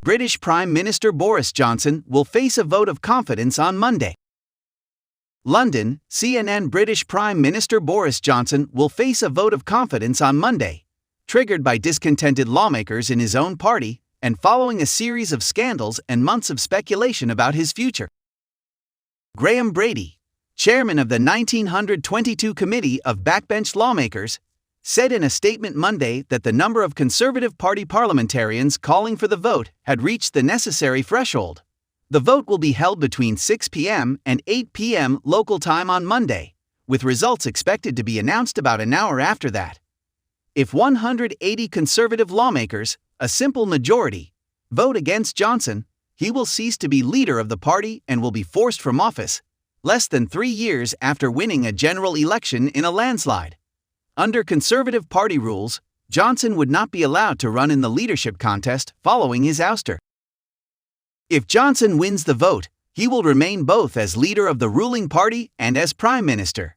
British Prime Minister Boris Johnson will face a vote of confidence on Monday. London, CNN. British Prime Minister Boris Johnson will face a vote of confidence on Monday, triggered by discontented lawmakers in his own party and following a series of scandals and months of speculation about his future. Graham Brady, chairman of the 1922 Committee of Backbench Lawmakers, said in a statement Monday that the number of Conservative Party parliamentarians calling for the vote had reached the necessary threshold. The vote will be held between 6 p.m. and 8 p.m. local time on Monday, with results expected to be announced about an hour after that. If 180 Conservative lawmakers, a simple majority, vote against Johnson, he will cease to be leader of the party and will be forced from office, less than 3 years after winning a general election in a landslide. Under Conservative Party rules, Johnson would not be allowed to run in the leadership contest following his ouster. If Johnson wins the vote, he will remain both as leader of the ruling party and as prime minister.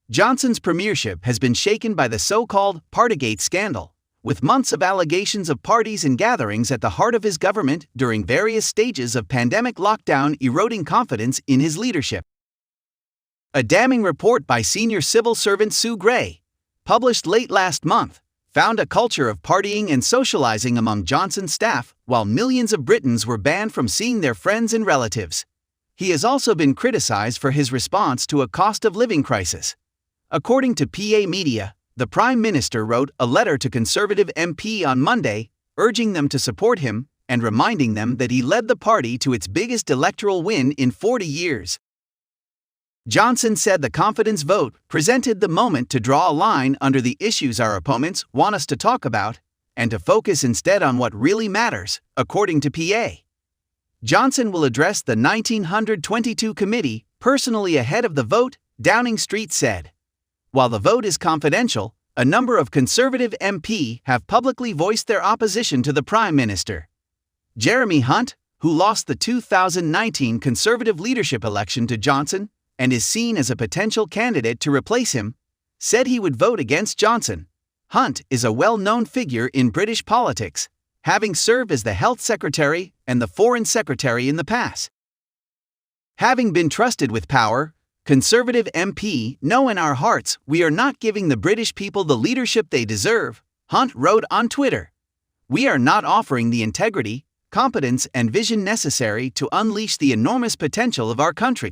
Johnson's premiership has been shaken by the so-called Partygate scandal, with months of allegations of parties and gatherings at the heart of his government during various stages of pandemic lockdown eroding confidence in his leadership. A damning report by senior civil servant Sue Gray, published late last month, found a culture of partying and socializing among Johnson's staff while millions of Britons were banned from seeing their friends and relatives. He has also been criticized for his response to a cost of living crisis. According to PA Media, the Prime Minister wrote a letter to Conservative MP on Monday, urging them to support him and reminding them that he led the party to its biggest electoral win in 40 years. Johnson said the confidence vote presented the moment to draw a line under the issues our opponents want us to talk about and to focus instead on what really matters, according to PA. Johnson will address the 1922 committee personally ahead of the vote, Downing Street said. While the vote is confidential, a number of Conservative MP have publicly voiced their opposition to the Prime Minister. Jeremy Hunt, who lost the 2019 Conservative leadership election to Johnson and is seen as a potential candidate to replace him, said he would vote against Johnson. Hunt is a well-known figure in British politics, having served as the Health Secretary and the Foreign Secretary in the past. Having been trusted with power, Conservative MP know in our hearts we are not giving the British people the leadership they deserve, Hunt wrote on Twitter. We are not offering the integrity, competence and vision necessary to unleash the enormous potential of our country.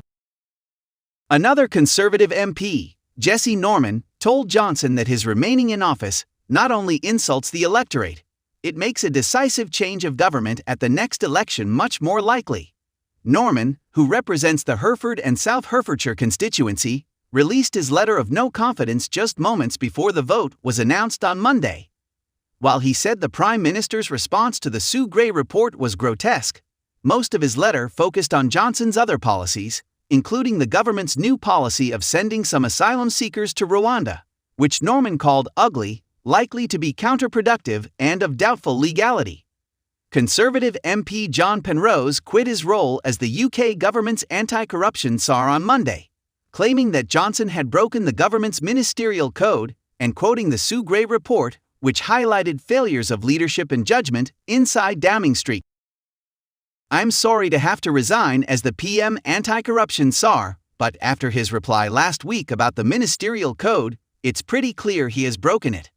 Another Conservative MP, Jesse Norman, told Johnson that his remaining in office not only insults the electorate, it makes a decisive change of government at the next election much more likely. Norman, who represents the Hereford and South Herefordshire constituency, released his letter of no confidence just moments before the vote was announced on Monday. While he said the Prime Minister's response to the Sue Gray report was grotesque, most of his letter focused on Johnson's other policies, including the government's new policy of sending some asylum seekers to Rwanda, which Norman called ugly, likely to be counterproductive, and of doubtful legality. Conservative MP John Penrose quit his role as the UK government's anti-corruption czar on Monday, claiming that Johnson had broken the government's ministerial code and quoting the Sue Gray report, which highlighted failures of leadership and judgment inside Downing Street. I'm sorry to have to resign as the PM anti-corruption czar, but after his reply last week about the ministerial code, it's pretty clear he has broken it.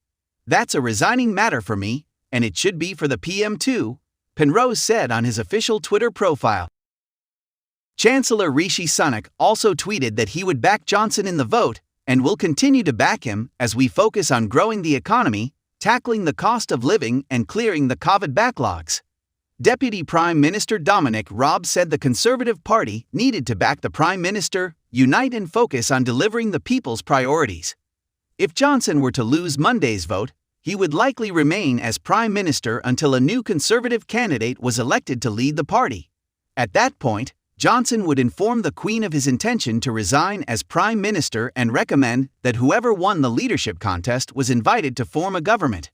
That's a resigning matter for me, and it should be for the PM too, Penrose said on his official Twitter profile. Chancellor Rishi Sunak also tweeted that he would back Johnson in the vote and will continue to back him as we focus on growing the economy, tackling the cost of living and clearing the COVID backlogs. Deputy Prime Minister Dominic Raab said the Conservative Party needed to back the Prime Minister, unite and focus on delivering the people's priorities. If Johnson were to lose Monday's vote, he would likely remain as Prime Minister until a new Conservative candidate was elected to lead the party. At that point, Johnson would inform the Queen of his intention to resign as Prime Minister and recommend that whoever won the leadership contest was invited to form a government.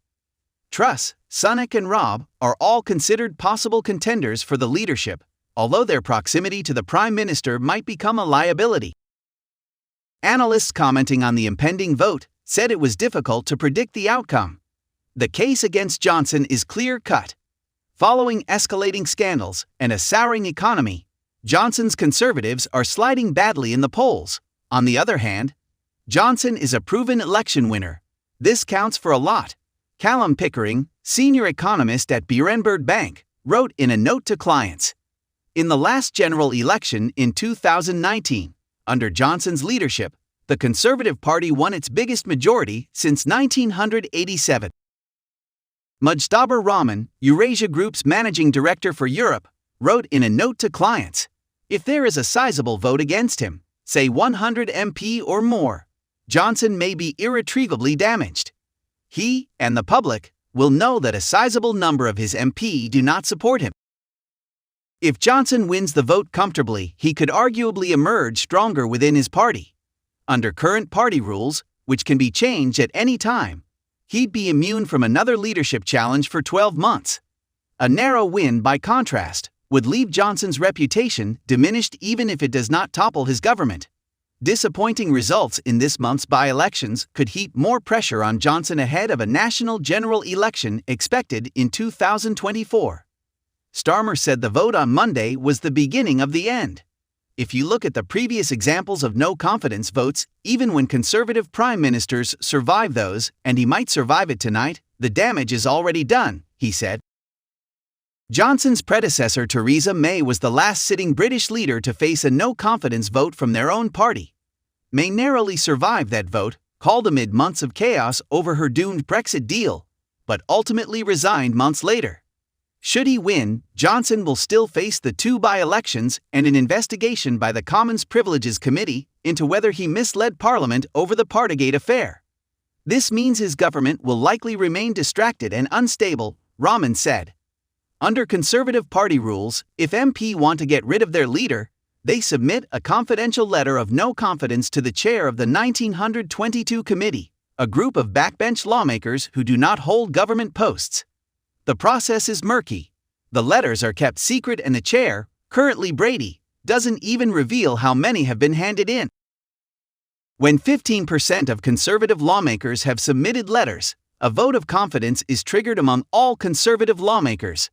Truss, Sunak and Raab are all considered possible contenders for the leadership, although their proximity to the Prime Minister might become a liability. Analysts commenting on the impending vote said it was difficult to predict the outcome. The case against Johnson is clear-cut. Following escalating scandals and a souring economy, Johnson's Conservatives are sliding badly in the polls. On the other hand, Johnson is a proven election winner. This counts for a lot. Callum Pickering, senior economist at Berenberg Bank, wrote in a note to clients. In the last general election in 2019, under Johnson's leadership, the Conservative Party won its biggest majority since 1987. Mujtaber Rahman, Eurasia Group's managing director for Europe, wrote in a note to clients, if there is a sizable vote against him, say 100 MP or more, Johnson may be irretrievably damaged. He and the public will know that a sizable number of his MP do not support him. If Johnson wins the vote comfortably, he could arguably emerge stronger within his party. Under current party rules, which can be changed at any time, he'd be immune from another leadership challenge for 12 months. A narrow win, by contrast, would leave Johnson's reputation diminished even if it does not topple his government. Disappointing results in this month's by-elections could heap more pressure on Johnson ahead of a national general election expected in 2024. Starmer said the vote on Monday was the beginning of the end. If you look at the previous examples of no-confidence votes, even when Conservative prime ministers survive those, and he might survive it tonight, the damage is already done, he said. Johnson's predecessor Theresa May was the last sitting British leader to face a no-confidence vote from their own party. May narrowly survived that vote, called amid months of chaos over her doomed Brexit deal, but ultimately resigned months later. Should he win, Johnson will still face the 2 by-elections and an investigation by the Commons Privileges Committee into whether he misled Parliament over the Partygate affair. This means his government will likely remain distracted and unstable, Rahman said. Under Conservative Party rules, if MP want to get rid of their leader, they submit a confidential letter of no confidence to the chair of the 1922 Committee, a group of backbench lawmakers who do not hold government posts. The process is murky. The letters are kept secret and the chair, currently Brady, doesn't even reveal how many have been handed in. When 15% of Conservative lawmakers have submitted letters, a vote of confidence is triggered among all Conservative lawmakers.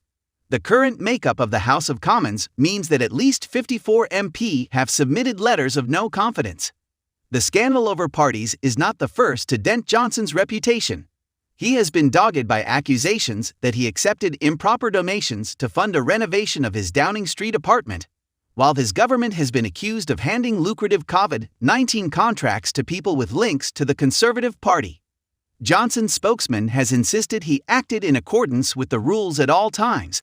The current makeup of the House of Commons means that at least 54 MP have submitted letters of no confidence. The scandal over parties is not the first to dent Johnson's reputation. He has been dogged by accusations that he accepted improper donations to fund a renovation of his Downing Street apartment, while his government has been accused of handing lucrative COVID-19 contracts to people with links to the Conservative Party. Johnson's spokesman has insisted he acted in accordance with the rules at all times.